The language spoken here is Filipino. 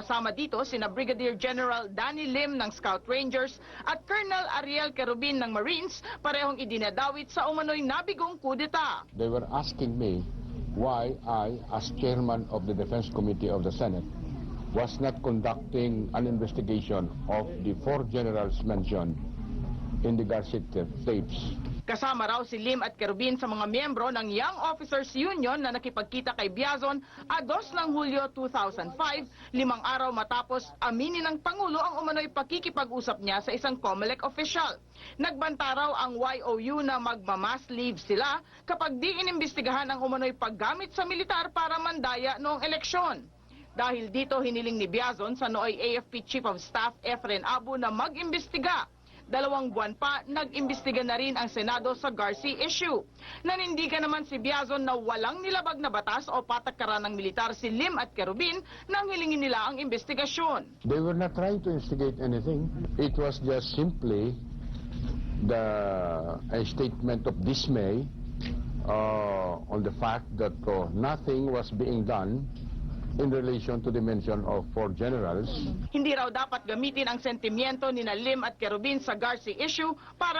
Kasama dito sina Brigadier General Danny Lim ng Scout Rangers at Colonel Ariel Querubin ng Marines, parehong idinadawit sa umano'y nabigong kudeta. They were asking me why I, as chairman of the Defense Committee of the Senate, was not conducting an investigation of the 4 generals mentioned in the Garcia tapes. Kasama raw si Lim at Querubin sa mga miyembro ng Young Officers Union na nakipagkita kay Biazon a 2 ng Hulyo 2005, 5 araw matapos aminin ng Pangulo ang umano'y pakikipag-usap niya sa isang COMELEC official. Nagbanta raw ang YOU na magmamass leave sila kapag di inimbestigahan ang umano'y paggamit sa militar para mandaya noong eleksyon. Dahil dito hiniling ni Biazon sa nooy AFP Chief of Staff Efren Abu na mag-imbestiga. 2 buwan pa, nag-imbestiga na rin ang Senado sa Garcia issue. Nanindigan naman si Biazon na walang nilabag na batas o patakaran ng militar si Lim at Querubin nang hilingin nila ang investigasyon. They were not trying to instigate anything. It was just simply a statement of dismay on the fact that nothing was being done in relation to the mention of 4 generals. Hindi raw dapat gamitin ang sentimiento ni Lim at Querubin sa Garcia issue para